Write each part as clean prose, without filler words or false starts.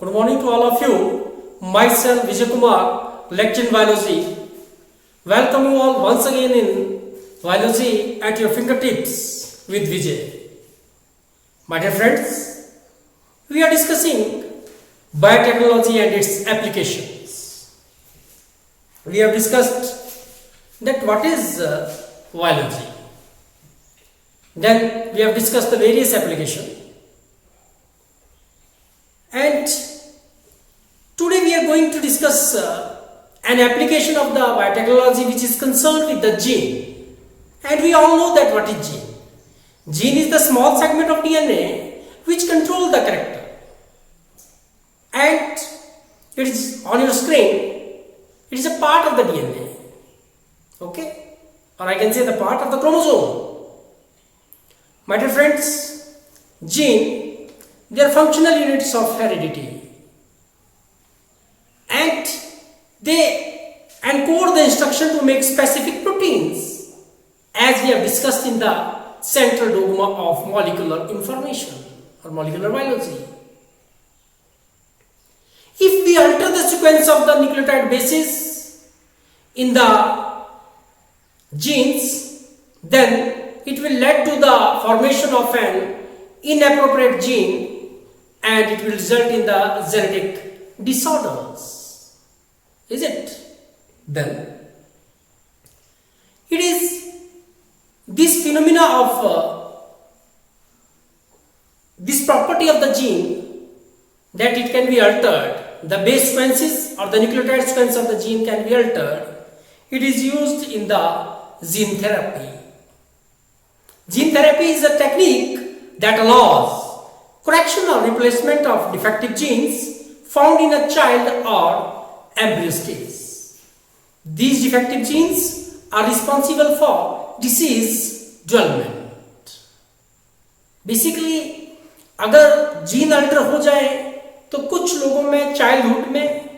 Good morning to all of you. Myself Vijay Kumar, lecture in biology. Welcome you all once again in biology at your fingertips with Vijay. My dear friends, we are discussing biotechnology and its applications. We have discussed that what is biology. Then we have discussed the various applications. And today we are going to discuss an application of the biotechnology which is concerned with the gene. And we all know that what is gene. Gene is the small segment of DNA which control the character. And it is on your screen, it is a part of the DNA. Okay? Or I can say the part of the chromosome. My dear friends, gene, they are functional units of heredity. And they encode the instruction to make specific proteins, as we have discussed in the central dogma of molecular information or molecular biology. If we alter the sequence of the nucleotide bases in the genes, then it will lead to the formation of an inappropriate gene and it will result in the genetic disorders. Is it? Then it is this phenomena of this property of the gene that it can be altered. The base sequences or the nucleotide sequence of the gene can be altered. It is used in the gene therapy. Gene therapy is a technique that allows correction or replacement of defective genes found in a child or embryo stage. These defective genes are responsible for disease development. Basically, अगर gene alter हो जाए तो कुछ लोगों में childhood में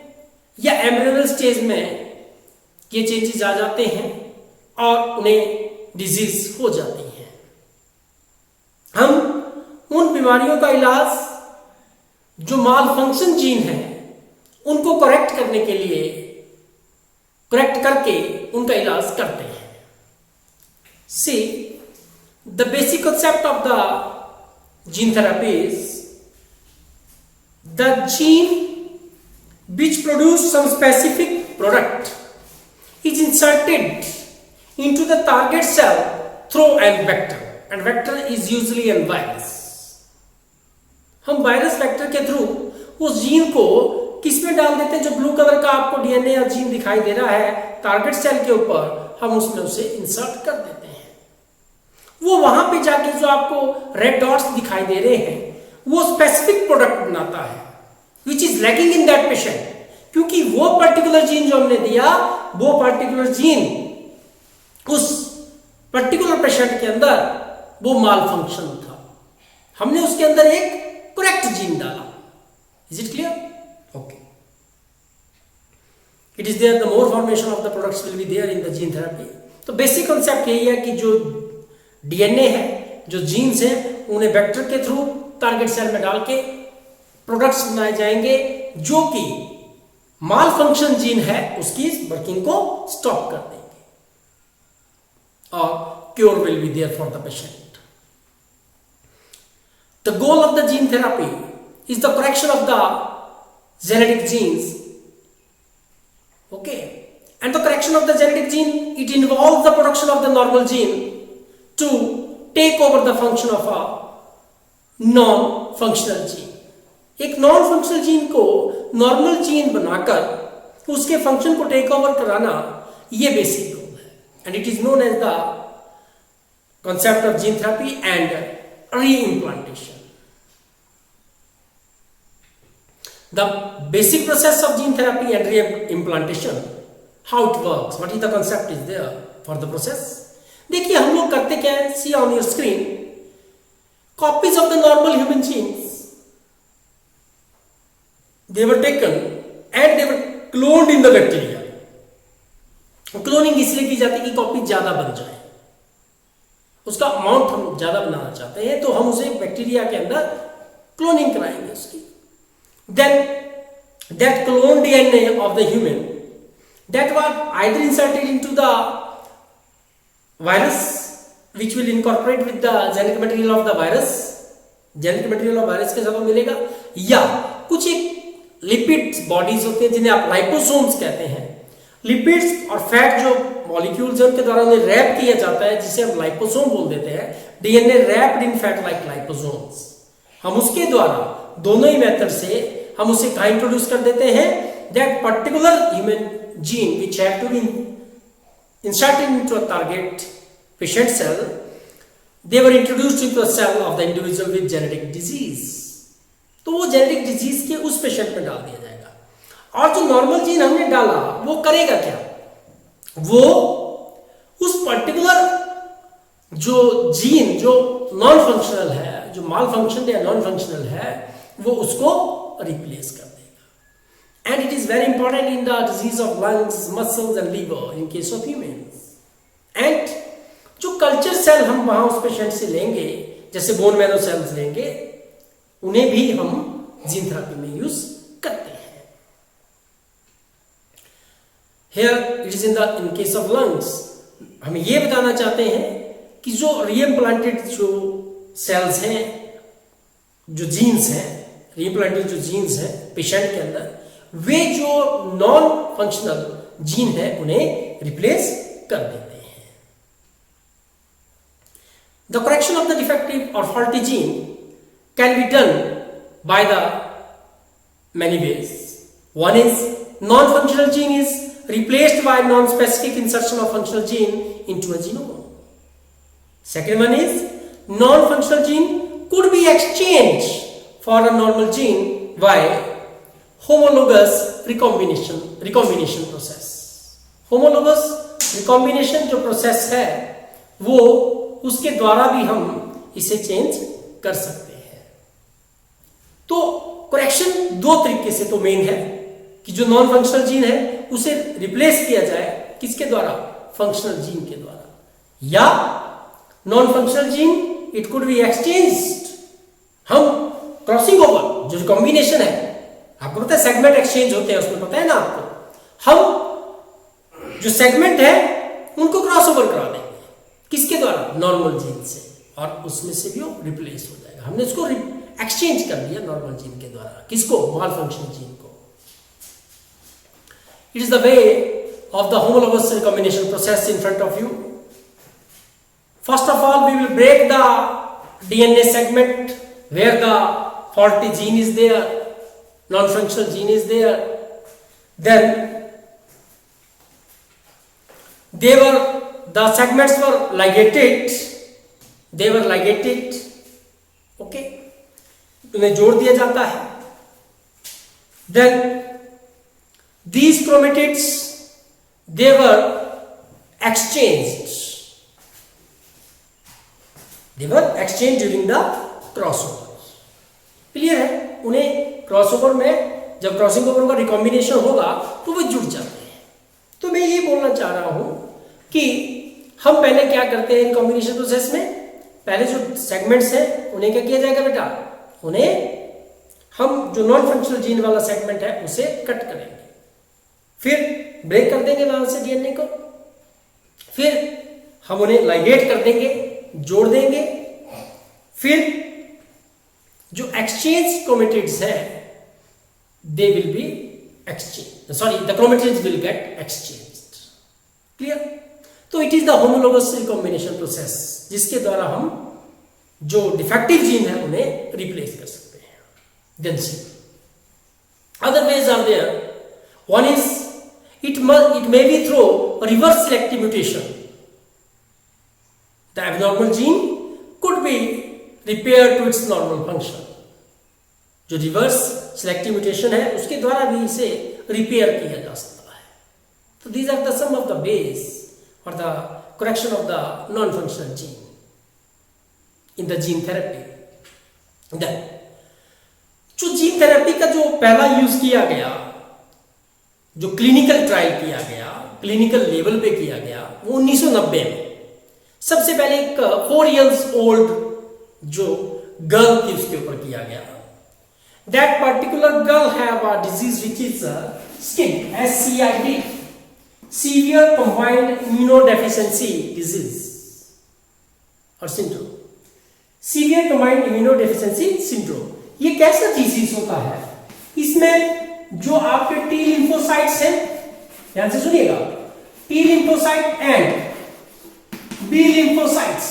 या embryonal stage में ये चेंजेस आ जाते हैं और उन्हें डिजीज हो जाती है। हम उन बीमारियों का इलाज जो माल फंक्शन जीन है उनको करेक्ट करने के लिए करेक्ट करके उनका इलाज करते हैं। See the basic concept of the gene therapy is the gene which produce some specific product is inserted into the target cell through an vector. And vector is usually a virus. हम virus vector के through उस gene को किस में डाल देते हैं, जो ब्लू कलर का आपको डीएनए या जीन दिखाई दे रहा है टारगेट सेल के ऊपर, हम उसमें उसे इंसर्ट कर देते हैं। वो वहां पे जाके जो आपको रेड डॉट्स दिखाई दे रहे हैं वो स्पेसिफिक प्रोडक्ट बनाता है which is lacking in that patient, क्योंकि वो पर्टिकुलर जीन जो हमने दिया वो पर्टिकुलर जीन उस पर्टिकुलर पेशेंट के अंदर वो माल फंक्शन था। हमने उसके अंदर एक करेक्ट जीन डाला। Is it clear? Okay. It is there the more formation of the products will be there in the gene therapy. तो बेसिक कॉन्सेप्ट यही है कि जो डीएनए है, जो जीन्स हैं, उन्हें वेक्टर के थ्रू टारगेट सेल में डाल के प्रोडक्ट्स बनाए जाएंगे जो कि माल फंक्शन जीन है उसकी वर्किंग को स्टॉप कर देंगे और cure will be there for the patient. The goal of the gene therapy is the correction of the genetic genes. Okay. And the correction of the genetic gene, it involves the production of the normal gene to take over the function of a non-functional gene. एक non-functional gene को normal gene बनाकर उसके function को take over कराना, ये basic goal है. And it is known as the concept of gene therapy and reimplantation. The basic process of gene therapy and reimplantation, how it works, what is the concept is there for the process. देखिए हम लोग करते क्या है, see on your screen, copies of the normal human genes, they were taken and they were cloned in the bacteria. Cloning इसलिए की जाती है कि कॉपी ज्यादा बन जाए, उसका अमाउंट हम ज्यादा बनाना चाहते हैं तो हम उसे बैक्टीरिया के अंदर क्लोनिंग कराएंगे उसकी। Then that clone DNA of the human that was either inserted into the virus which will incorporate with the genetic material of the virus, genetic material of virus के साथ मिलेगा, या कुछ एक लिपिड्स बॉडीज होते हैं जिन्हें आप लाइपोसोम्स कहते हैं। लिपिड्स और फैट जो मॉलिक्यूल्स हैं उनके द्वारा उन्हें रैप किया जाता है जिसे हम लाइपोसोम बोल देते हैं। DNA wrapped in fat like liposomes. हम उसके द्वारा दोनों ही मेथड से हम उसे कहां इंट्रोड्यूस कर देते हैं, that particular human gene which have to be inserted into a target patient cell, they were introduced into a cell of the individual with genetic disease। तो वो जेनेटिक डिजीज के उस पेशेंट में डाल दिया जाएगा। और जो नॉर्मल जीन हमने डाला वो करेगा क्या, वो उस पर्टिकुलर जो जीन जो नॉन फंक्शनल है, जो माल फंक्शन या नॉन फंक्शनल है, वो उसको रिप्लेस कर देगा। And it is very important in the disease of lungs, muscles and liver in case of humans. And जो कल्चर सेल हम वहां उस पेशेंट से लेंगे, जैसे बोन मैरो सेल्स लेंगे, उन्हें भी हम जीन थेरेपी में यूज करते हैं। Here it is in case of lungs, हम ये बताना चाहते हैं कि जो रीइम्प्लांटेड जो सेल्स हैं, जो जीन्स हैं, रीइम्प्लांटेड जो जीन्स हैं पेशेंट के अंदर, वे जो नॉन फंक्शनल जीन है उन्हें रिप्लेस कर देते हैं। The correction of the defective or faulty gene can be done by the many ways. One is non-functional gene is replaced by non-specific insertion of functional gene into a genome. Second one is non-functional gene could be exchanged for a normal gene by homologous recombination process. Homologous recombination जो process है वो उसके द्वारा भी हम इसे change कर सकते हैं। तो करेक्शन दो तरीके से तो मेन है कि जो नॉन फंक्शनल जीन है उसे रिप्लेस किया जाए किसके द्वारा, फंक्शनल जीन के द्वारा, या non functional gene it could be exchanged, हम क्रॉसिंग ओवर जो कॉम्बिनेशन है, आपको पता है सेगमेंट एक्सचेंज होते हैं उसमें, पता है ना आपको, हम जो सेगमेंट है उनको क्रॉस ओवर करा देंगे किसके द्वारा, नॉर्मल जीन से, और उसमें से भी वो रिप्लेस हो जाएगा। हमने उसको एक्सचेंज कर दिया नॉर्मल जीन के द्वारा, किसको, माल फंक्शनल जीन को। It is the way of the homologous recombination process in front of you. First of all we will break the DNA segment where the faulty gene is there, non-functional gene is there, then the segments were ligated, okay, उन्हें जोड़ दिया जाता है। Then these chromatids they were exchanged during the crossover। Clear है, उन्हें crossover में जब crossing over का रिकॉम्बिनेशन होगा तो वो जुड़ जाते हैं। तो मैं ये बोलना चाह रहा हूं कि हम पहले क्या करते हैं रिकॉम्बिनेशन प्रोसेस में, पहले जो सेगमेंट्स हैं उन्हें क्या किया जाएगा बेटा, उन्हें हम जो नॉन फंक्शनल जीन वाला सेगमेंट है उसे कट करेंगे, फिर ब्रेक कर देंगे वहां से डीएनए को, फिर हम उन्हें लाइगेट कर देंगे, जोड़ देंगे, फिर जो एक्सचेंज क्रोमेटिड्स है they will be exchange, sorry the chromatids will get exchanged. Clear? तो it is the homologous recombination process जिसके द्वारा हम जो डिफेक्टिव जीन है उन्हें रिप्लेस कर सकते हैं। Then see other ways are there, one is it may be through reverse selective mutation, the abnormal gene could be repair to its normal function. जो रिवर्स सिलेक्टिव म्यूटेशन है उसके द्वारा भी इसे रिपेयर किया जा सकता है। तो these are the some of the ways और the correction of the non functional gene in the gene therapy. Then जो जीन थेरेपी का जो पहला यूज किया गया, जो क्लिनिकल ट्रायल किया गया, क्लिनिकल लेवल पे किया गया, वो 1990 में सबसे पहले एक 4 years old जो गर्ल थी उसके ऊपर किया गया। that particular girl have a disease which is SCID, SCID, severe combined immunodeficiency disease और syndrome, severe combined immunodeficiency syndrome। ये कैसा डिजीज होता है? इसमें जो आपके टी लिम्फोसाइट्स हैं, ध्यान से सुनिएगा, T lymphocyte and B lymphocytes,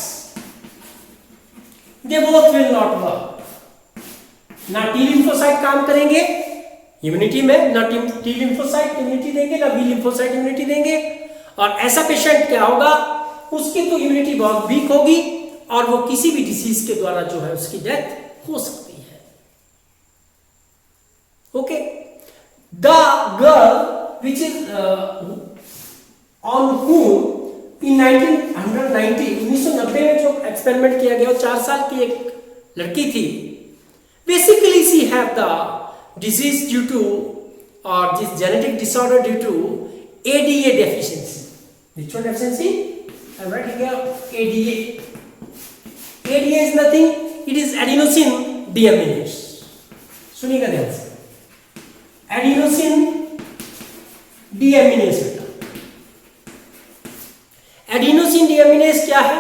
they both will not work. ना टी लिम्फोसाइट काम करेंगे इम्यूनिटी में, ना टी लिम्फोसाइट इम्यूनिटी देंगे, ना बी लिम्फोसाइट इम्यूनिटी देंगे। और ऐसा पेशेंट क्या होगा, उसकी तो इम्यूनिटी बहुत वीक होगी और वो किसी भी डिसीज के द्वारा जो है उसकी डेथ हो सकती है। Okay, the girl which is on whom in 1990 में जो एक्सपेरिमेंट किया गया, 4 साल की एक लड़की थी। Basically she have the disease due to और this genetic disorder due to ADA deficiency. Which one deficiency? I'm writing here ADA. ADA is nothing, it is adenosine deaminase. सुनिएगा ध्यान से, adenosine deaminase। एडिनोसिन डीएमिनेज क्या है?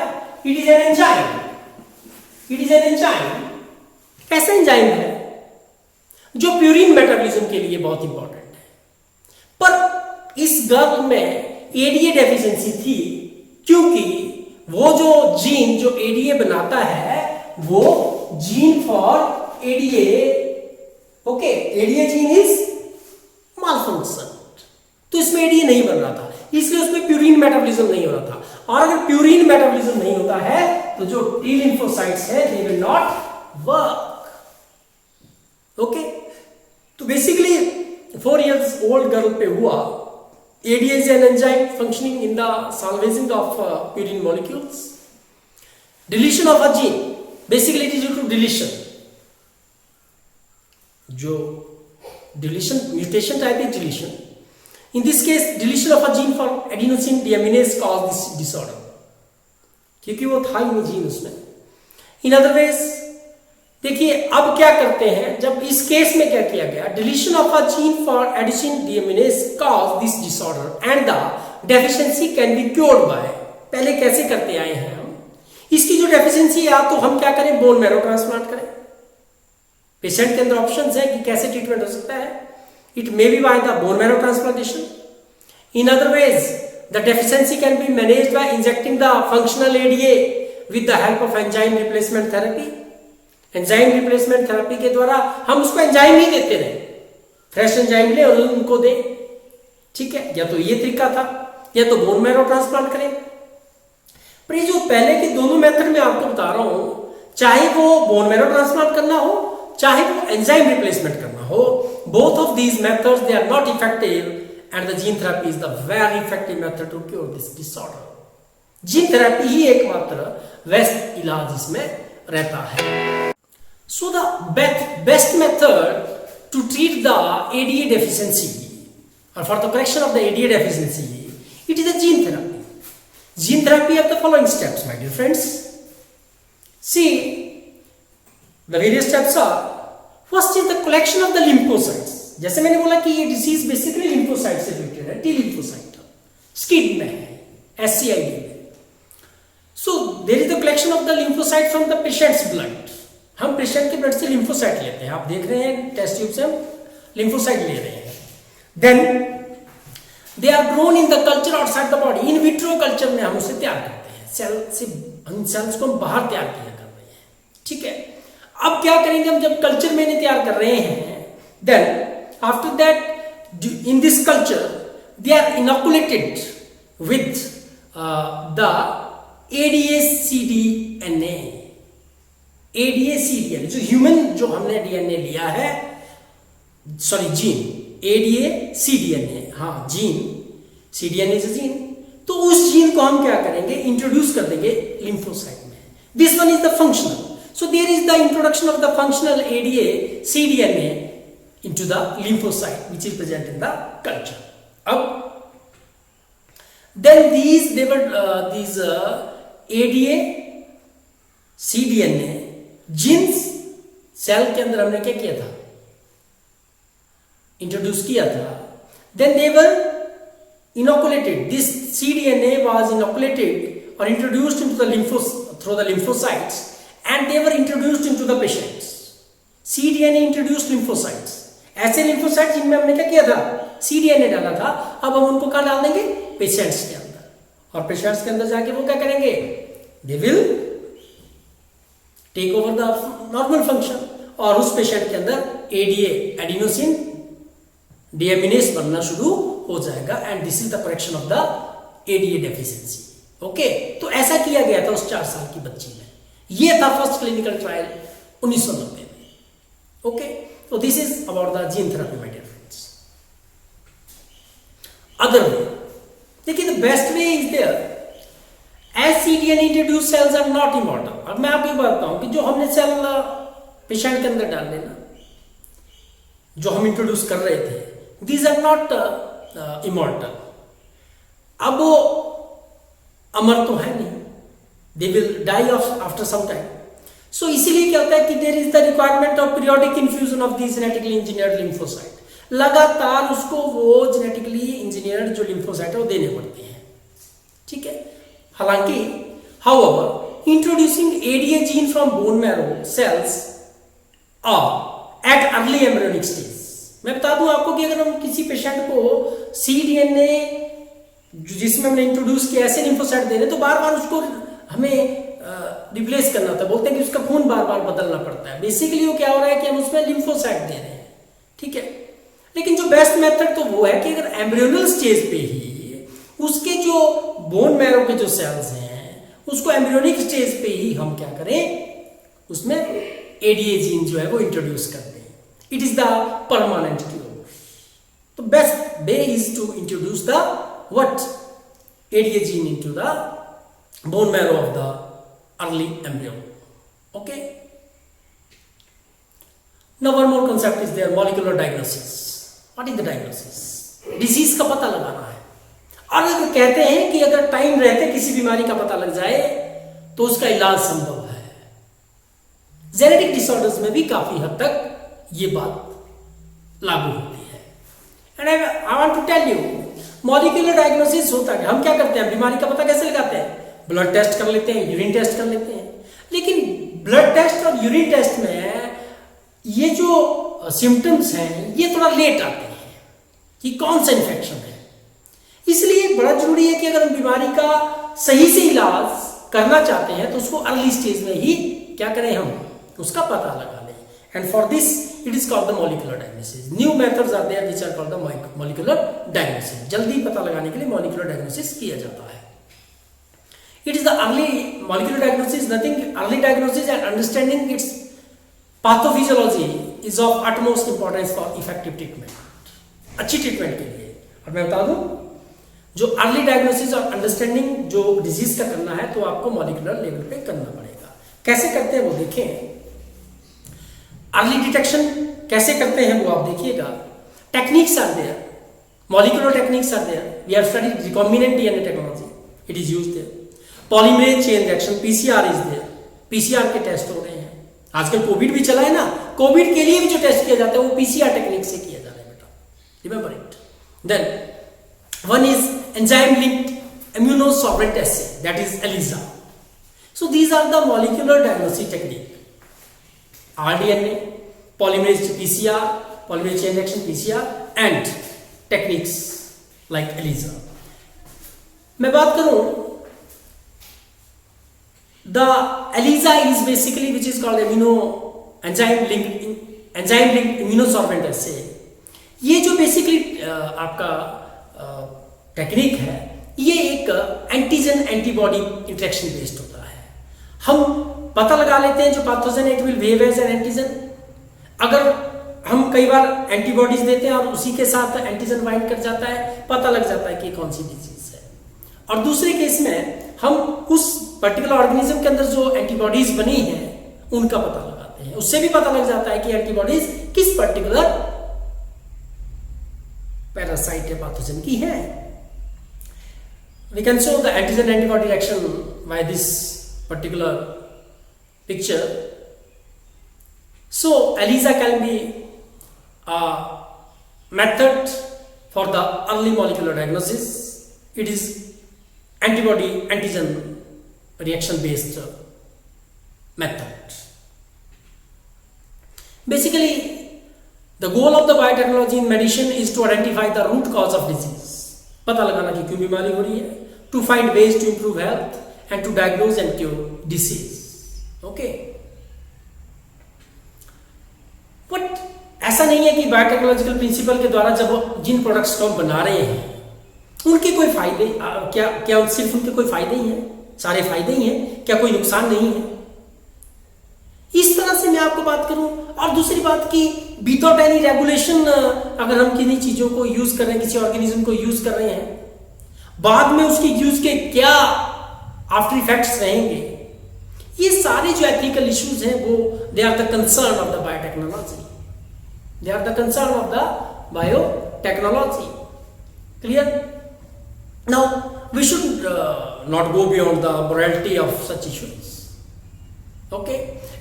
It is an enzyme. It is an enzyme. ऐसा enzyme है जो purine metabolism के लिए बहुत इंपॉर्टेंट है। पर इस गर्ल में एडीए डेफिशिएंसी थी, क्योंकि वो जो जीन जो एडीए बनाता है वो gene for ADA, okay, ADA gene is malfunction, तो इसमें एडीए नहीं बन रहा था, इसलिए उसमें प्यूरिन मेटाबॉलिज्म नहीं हो रहा था। और अगर प्यूरिन मेटाबॉलिज्म नहीं होता है तो जो टी लिम्फोसाइट्स है they will not work. Okay, तो बेसिकली 4 years ओल्ड गर्ल पे हुआ। ADA is an enzyme functioning in the salvaging of purine molecules. Deletion of a gene, basically it is due to deletion. जो deletion mutation type is deletion. In this case, deletion of a gene for adenosine deaminase caused this disorder, क्योंकि वो था ही नहीं gene उसमें। In other ways, देखिए अब क्या करते हैं, जब इस केस में क्या किया गया, deletion of a gene for adenosine deaminase caused this disorder and the deficiency can be cured by, पहले कैसे करते आए हैं हम, इसकी जो डेफिशिएंसी है तो हम क्या करें, बोन मैरो ट्रांसप्लांट करें। पेशेंट के अंदर ऑप्शंस है कि कैसे ट्रीटमेंट हो सकता है। It may be by the bone marrow transplantation. In other ways, the deficiency can be managed by injecting the functional ADA with the help of enzyme replacement therapy. Enzyme replacement therapy के द्वारा हम उसको enzyme ही देते रहे, fresh enzyme ले और उनको दे, ठीक है। या तो ये तरीका था, या तो बोन मैरो ट्रांसप्लांट करें। पर ये जो पहले के दोनों मेथड में आपको बता रहा हूं, चाहे वो बोन मैरो ट्रांसप्लांट करना हो, चाहे वो एंजाइम रिप्लेसमेंट करना हो, both of these methods they are not effective and the gene therapy is the very effective method to cure this disorder. Gene therapy ही एकमात्र बेस्ट इलाज इसमें रहता है। So the best method to treat the ADA deficiency or for the correction of the ADA deficiency, it is a gene therapy. Gene therapy have the following steps, my dear friends. See, the various steps are, first is the collection of the lymphocytes. जैसे मैंने बोला कि ये disease basically lymphocyte से related है, T lymphocyte SCID में है, SCID में। So there is the collection of the lymphocyte from the patient's blood. हम पेशेंट के ब्लड से लिम्फोसाइट लेते हैं, आप देख रहे हैं टेस्ट ट्यूब से हम लिम्फोसाइट ले रहे हैं। Then they are grown in the culture outside the body. In vitro culture में हम उसे तैयार करते हैं, सेल से उन सेल्स को हम बाहर तैयार किया कर रहे हैं, ठीक है। अब क्या करेंगे हम, जब कल्चर में नहीं तैयार कर रहे हैं, then after that in this culture they are inoculated with the ADA-cDNA। ADA-cDNA जो ह्यूमन जो हमने DNA लिया है, सॉरी जीन ADA-cDNA, हाँ जीन, cDNA इज जीन, तो उस जीन को हम क्या करेंगे, इंट्रोड्यूस कर देंगे लिम्फोसाइट में। This one is the functional. So there is the introduction of the functional ADA-cDNA into the lymphocyte which is present in the culture. Then these ADA-cDNA genes cell के अंदर हमने क्या किया था, इंट्रोड्यूस किया था, then they were inoculated, this cDNA was inoculated or introduced into the through the lymphocytes and they were introduced into the patients. cDNA introduced lymphocytes, ऐसे lymphocytes जिनमें हमने क्या किया था, cDNA डाला था, अब हम उनको कहाँ डाल देंगे, पेशेंट्स के अंदर, और पेशेंट्स के अंदर जाके वो क्या करेंगे, they will take over the normal function, और उस पेशेंट के अंदर एडीए एडिनोसिन डीएमिनेस बनना शुरू हो जाएगा, and this is the correction of the ADA deficiency. Okay, तो ऐसा किया गया था उस 4 साल की बच्ची में, ये था फर्स्ट क्लिनिकल ट्रायल 1990 में। ओके, तो this is about the gene therapy my dear friends. Other way, देखिए the best way is there, as cDNA introduce cells are not immortal. अब मैं आपको बताता हूं कि जो हमने सेल पेशेंट के अंदर डाल देना, जो हम इंट्रोड्यूस कर रहे थे, दीज आर नॉट इमॉर्टल। अब वो अमर तो है नहीं, they will die off after some time. So इसीलिए क्या होता है कि there is the requirement of periodic infusion of the genetically engineered lymphocyte, लगातार उसको वो जेनेटिकली इंजीनियर्ड जो लिम्फोसाइट है वो देने पड़ते हैं। ठीक है, हालांकि however introducing ADA gene from bone marrow cells और एट अर्ली एम्ब्रियोनिक स्टेज, मैं बता दूं आपको कि अगर हम किसी पेशेंट को cDNA जिसमें हमने इंट्रोड्यूस किया ऐसे लिम्फोसाइट दे रहे तो बार बार उसको हमें रिप्लेस करना होता है, बोलते हैं कि उसका खून बार बार बदलना पड़ता है। बेसिकली वो क्या हो रहा है कि हम उसमें लिम्फोसाइट दे रहे हैं। ठीक है, लेकिन जो बेस्ट मेथड तो वो है कि अगर एम्ब्रियोनल स्टेज पे ही उसके जो बोन मैरो के जो सेल्स हैं उसको एम्ब्रियोनिक स्टेज पे ही हम क्या करें, उसमें एडीए जीन जो है वो इंट्रोड्यूस कर दें। It is the permanent cure. तो best way is to introduce the what ADA gene into the bone marrow of the early embryo. Okay, now one more concept is there, molecular diagnosis. What is the diagnosis? Disease का पता लगाना है, और अगर कहते हैं कि अगर टाइम रहते किसी बीमारी का पता लग जाए तो उसका इलाज संभव है। जेनेटिक डिसऑर्डर्स में भी काफी हद तक ये बात लागू होती है। And I want to tell you, molecular diagnosis होता है, हम क्या करते हैं, बीमारी का पता कैसे लगाते हैं, ब्लड टेस्ट कर लेते हैं, यूरिन टेस्ट कर लेते हैं। लेकिन ब्लड टेस्ट और यूरिन टेस्ट में ये जो सिम्टम्स हैं ये थोड़ा लेट आते हैं कि कौन सा इन्फेक्शन है। इसलिए बड़ा जरूरी है कि अगर हम बीमारी का सही से इलाज करना चाहते हैं तो उसको अर्ली स्टेज में ही क्या करें, हम उसका पता लगा लें। And for this it is called the molecular diagnosis. New methods are there which are called the molecular diagnosis. जल्दी पता लगाने के लिए molecular diagnosis किया जाता है। It is the early molecular diagnosis, nothing early diagnosis and understanding its pathophysiology is of utmost importance for effective treatment. अच्छी treatment के लिए। और मैं बता दूं, जो अर्ली डायग्नोसिस और अंडरस्टैंडिंग जो डिजीज का करना है तो आपको मॉलिक्यूलर लेवल पे करना पड़ेगा। कैसे करते हैं वो देखें। अर्ली डिटेक्शन कैसे करते हैं वो आप देखिएगा। Techniques are there, molecular techniques are there, we have studied recombinant DNA technology, it is used there. Polymerase chain reaction PCR is there, PCR के टेस्ट हो रहे हैं। आजकल कोविड भी चला है ना, कोविड के लिए भी जो टेस्ट किया जाता है वो पीसीआर टेक्निक से किया जा रहा है बेटा, remember it. Then one is enzyme linked immunosorbent assay, that is ELISA. So these are the molecular diagnostic technique. rDNA, polymerase PCR, polymerase chain reaction PCR and techniques like ELISA. मैं बात करूं, the ELISA is basically which is called enzyme linked immunosorbent assay. ये जो basically आपका technique है ये एक antigen antibody interaction based होता है। हम पता लगा लेते हैं जो pathogen it will behave as an antigen. अगर हम कई बार एंटीबॉडीज देते हैं और उसी के साथ एंटीजन बाइंड कर जाता है, पता लग जाता है कि कौन सी डिजीज है। और दूसरे केस में हम उस पर्टिकुलर ऑर्गेनिज्म के अंदर जो एंटीबॉडीज बनी हैं उनका पता लगाते हैं, उससे भी पता लग जाता है कि एंटीबॉडीज किस पर्टिकुलर पैरासाइट या पैथोजन की है। We can show the antigen antibody reaction by this particular picture. So ELISA can be a method for the early molecular diagnosis. It is antibody antigen reaction based method. Basically, the goal of the biotechnology in medicine is to identify the root cause of disease. पता लगाना कि क्यों बीमारी हो रही है, to find ways to improve health and to diagnose and cure disease. Okay. But ऐसा नहीं है कि बायोटेक्नोलॉजिकल प्रिंसिपल के द्वारा जब जिन प्रोडक्ट्स को हम बना रहे हैं उनके कोई फायदे क्या सिर्फ उनके कोई फायदे ही हैं, सारे फायदे ही हैं, क्या कोई नुकसान नहीं है? इस तरह से मैं आपको बात करूं। और दूसरी बात कि विदाउट एनी रेगुलेशन अगर हम किन्हीं चीजों को यूज कर रहे हैं, किसी ऑर्गेनिज्म को यूज कर रहे हैं, बाद में उसकी यूज के क्या आफ्टर इफेक्ट्स रहेंगे, ये सारे जो एथिकल इश्यूज हैं वो they are the concern of the biotechnology, they are the concern of the biotechnology. Clear? Now we should not go beyond the morality of such issues. Okay,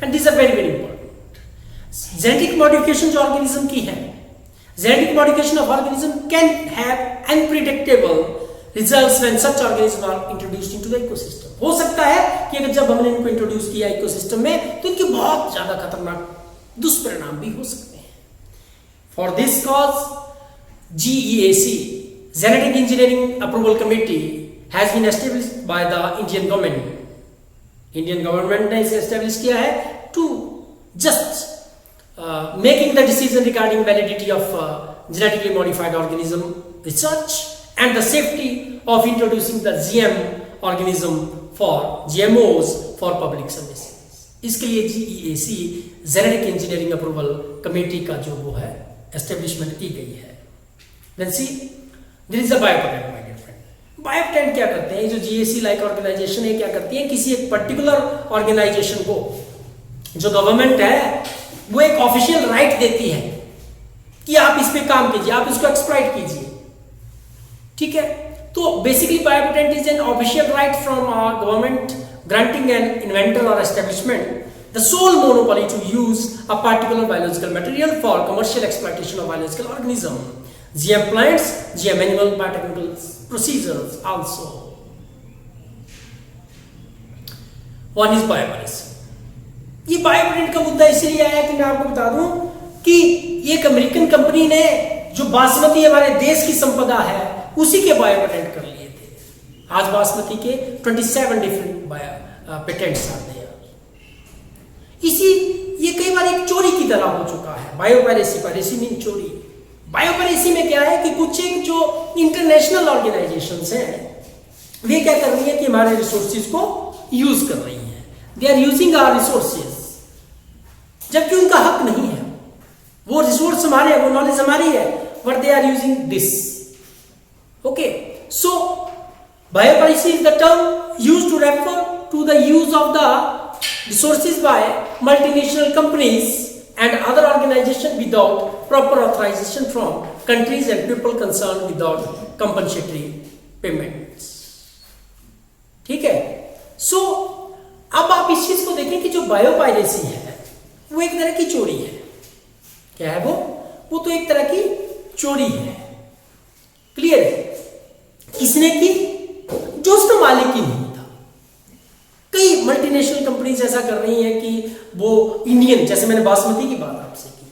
and this are very very important. Genetic modification जो organism की है, genetic modification of organism can have unpredictable results when such organism are introduced into the ecosystem. हो सकता है कि अगर जब हमने इनको इंट्रोड्यूस किया इकोसिस्टम में तो इनके बहुत ज्यादा खतरनाक दुष्परिणाम भी हो सकते हैं। For this cause GEAC, genetic engineering approval committee, has been established by the Indian government. Indian government ने इसे एस्टेब्लिश किया है to just making the decision regarding validity of genetically modified organism research and the safety of introducing the GM organism for GMOs for public services. इसके लिए GEAC, genetic engineering approval committee का जो वो है establishment की गई है। Then see, there is a biopatent, my dear friend. बायोपेटेंट क्या करते हैं? जो GEAC लाइक ऑर्गेनाइजेशन है क्या करती है? किसी एक पर्टिकुलर ऑर्गेनाइजेशन को जो गवर्नमेंट है वो एक ऑफिशियल राइट देती है कि आप इस पे काम कीजिए, आप इसको एक्सप्लॉइट कीजिए। ठीक है, तो basically biopatent is an official right from government granting an inventor और establishment the sole monopoly to use a particular biological material for commercial exploitation of biological organism, GM plants, GM animal biotechnical procedures also. One is biopiracy. ये बायोपेटेंट का मुद्दा इसलिए आया कि मैं आपको बता दूं कि एक अमेरिकन कंपनी ने जो बासमती हमारे देश की संपदा है उसी के बायोपेटेंट कर लिए थे। आज बासमती के 27 डिफरेंट पेटेंट्स आते हैं। इसी ये कई बार एक चोरी की तरह हो चुका है। बायोपायरेसी, पायरेसी मीन चोरी। बायोपायरेसी में क्या है कि कुछ एक जो इंटरनेशनल ऑर्गेनाइजेशंस हैं वे क्या कर रही है कि हमारे रिसोर्सेज को यूज कर रही है। They are using our resources जबकि उनका हक नहीं है। वो रिसोर्स हमारे, वो नॉलेज हमारी है, but they are using this. Okay, so biopiracy is the term used to refer to the use of the resources by multinational companies and other organizations without proper authorization from countries and people concerned without compensatory payments. ठीक है? So अब आप इस चीज को देखें कि जो बायोपायरेसी है वो एक तरह की चोरी है। क्या है वो तो एक तरह की चोरी है। क्लियर है? किसने की? जो उसका मालिक ही नहीं। कई मल्टीनेशनल कंपनीज ऐसा कर रही हैं कि वो इंडियन, जैसे मैंने बासमती की बात आपसे की,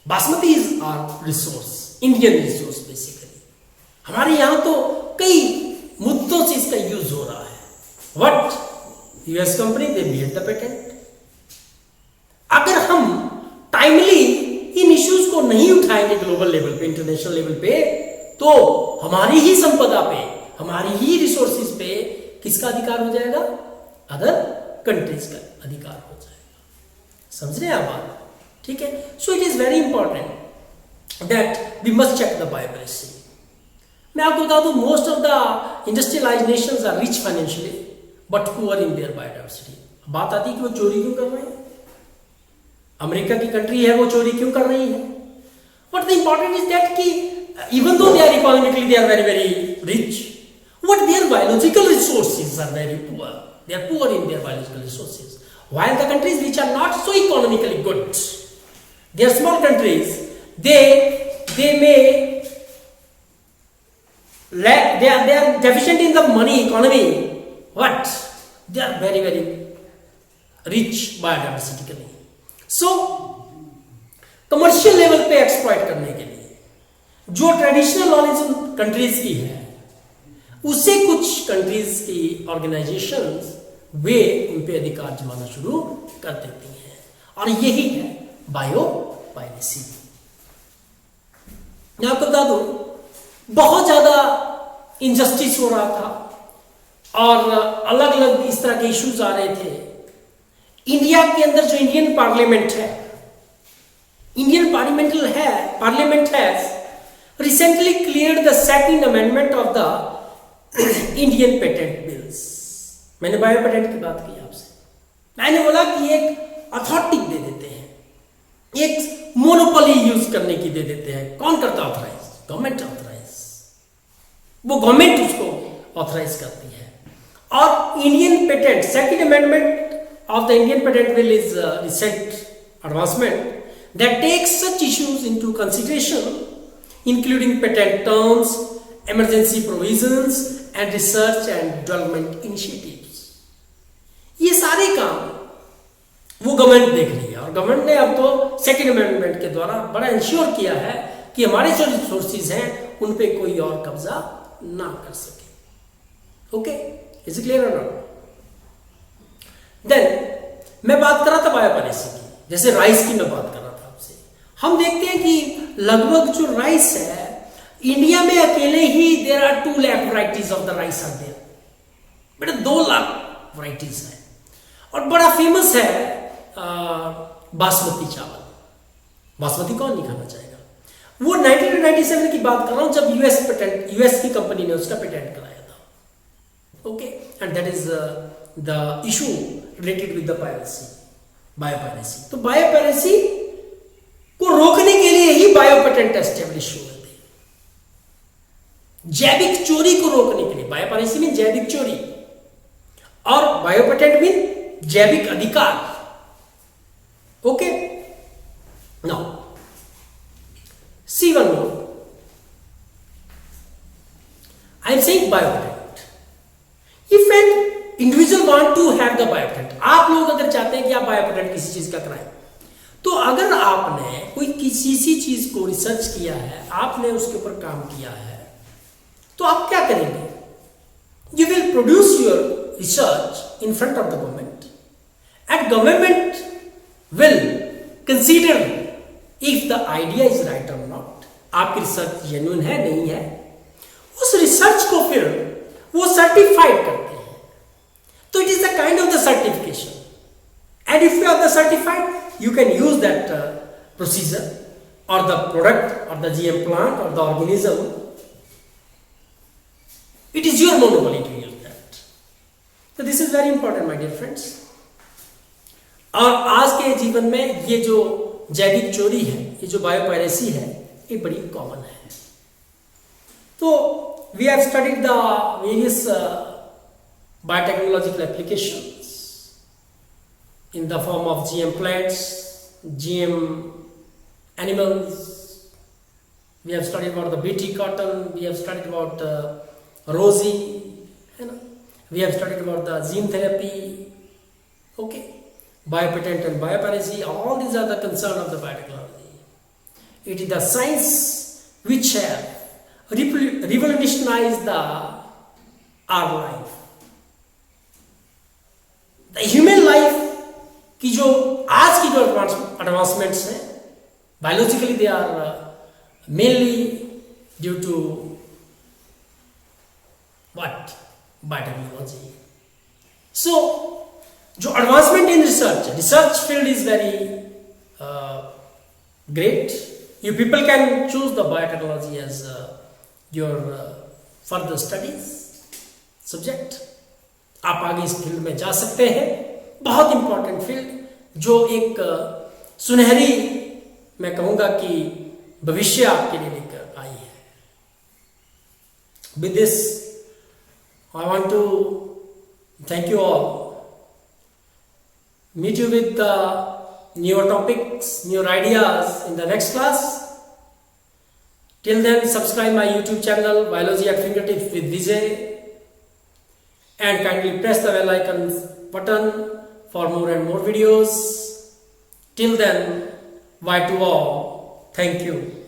basmati is our resource, Indian resource basically. हमारे यहां तो कई मुद्दों से इसका यूज हो रहा है। What US company they made the patent. अगर हम टाइमली इन इश्यूज को नहीं उठाएंगे ग्लोबल लेवल पे, इंटरनेशनल लेवल पे, तो हमारी ही संपदा पे, हमारी ही रिसोर्सेज पे किसका अधिकार हो जाएगा? अदर कंट्रीज का अधिकार हो जाएगा। समझ रहे हैं आप बात? ठीक है, so it is very important that we must check the biopiracy. मैं आपको बता दूं, most of the industrialised nations are rich financially but poor in their biodiversity. बात आती है कि वो चोरी क्यों कर रहे हैं? अमेरिका की कंट्री है, वो चोरी क्यों कर रही है? But the important is that कि even though they are economically they are very very rich, but their biological resources are very poor. They are poor in their biological resources. While the countries which are not so economically good, they are small countries, they they are deficient in the money economy, but they are very rich biodiversity. So commercial level पे exploit करने के लिए जो traditional knowledge उन countries की है, उसे कुछ कंट्रीज की ऑर्गेनाइजेशंस वे उन पे अधिकार जमाना शुरू कर देती हैं, और यही है बायो पायरेसी। मैं आपको बता दूं, बहुत ज्यादा इनजस्टिस हो रहा था और अलग अलग इस तरह के इश्यूज आ रहे थे। इंडिया के अंदर जो इंडियन पार्लियामेंट है, Indian parliament has recently cleared the second amendment of the Indian patent bills. मैंने बायो पेटेंट की बात की आपसे, मैंने बोला कि एक अथॉरिटी दे देते हैं, एक मोनोपोली यूज करने की दे देते हैं। कौन करता है ऑथराइज? गवर्नमेंट ऑथराइज, वो गवर्नमेंट उसको ऑथराइज करती है। और Indian patent second amendment of the Indian Patent Bill is a recent advancement that takes such issues into consideration, including patent terms, emergency provisions, and research and development initiatives. ये सारे काम वो government देख रही है, और गवर्नमेंट ने अब तो सेकेंड अमेंडमेंट के द्वारा बड़ा इंश्योर किया है कि हमारे जो रिसोर्सेज हैं उन पे कोई और कब्जा ना कर सके। ओके, इज इट क्लियर और नॉट? देन मैं बात कर रहा था बायोपायरेसी की, जैसे राइस की मैं बात कर रहा था आपसे। हम देखते हैं कि लगभग जो राइस है इंडिया में अकेले ही there are 2 lakh varieties of the rice are there. बेटा 2 लाख वैरायटीज है, और बड़ा फेमस है बासमती चावल। बासमती कौन नहीं खाना चाहेगा? वो 1997 की बात कर रहा हूं, जब यूएस की कंपनी ने उसका पेटेंट कराया था। Okay, and that is the issue related with the biopiracy. तो बायोपायरेसी को रोकने के लिए ही बायो पेटेंट एस्टेब्लिश हुए थे। जैविक चोरी को रोकने के लिए। बायोपायरेसी में जैविक चोरी, और बायो पेटेंट में जैविक अधिकार। Okay, now see one more, I am saying bio patent. If an individual want to have the bio patent, आप लोग अगर चाहते हैं कि आप बायो पेटेंट किसी चीज का कराएं, तो अगर आपने कोई किसी चीज को रिसर्च किया है, आपने उसके ऊपर काम किया है, तो आप क्या करेंगे? You will produce your research in front of the government, and government will consider if the idea is right और नॉट। आपकी रिसर्च जेन्युइन है नहीं है, उस रिसर्च को फिर वो सर्टिफाइड करते हैं। So it is a kind of the certification, and if you are the certified, you can use that procedure or the product or the GM plant or the organism. It is your monopoly to use that. So this is very important, my dear friends. और आज के जीवन में ये जो जैविक चोरी है, ये जो बायोपायरेसी है, ये बड़ी कॉमन है। तो we have studied the various biotechnological applications in the form of GM plants, GM animals. We have studied about the BT cotton, we have studied about rosy, we have studied about the gene therapy. Okay, biopatent and bioparency, all these are the concern of the biotechnology. It is the science which have revolutionized our life. Human life की जो आज की जो advancements हैं biologically, they are mainly due to what? Biotechnology. So जो advancement in research field is very great. You people can choose the biotechnology as your further studies subject. आप आगे इस फील्ड में जा सकते हैं, बहुत इंपॉर्टेंट फील्ड, जो एक सुनहरी, मैं कहूंगा कि भविष्य आपके लिए लेकर आई है। With this I want to thank you all, meet you with newer topics, newer ideas in the next class. Till then, subscribe my YouTube channel Biology at Fingertips with Vijay, and kindly press the bell icon button for more and more videos. Till then, bye to all. Thank you.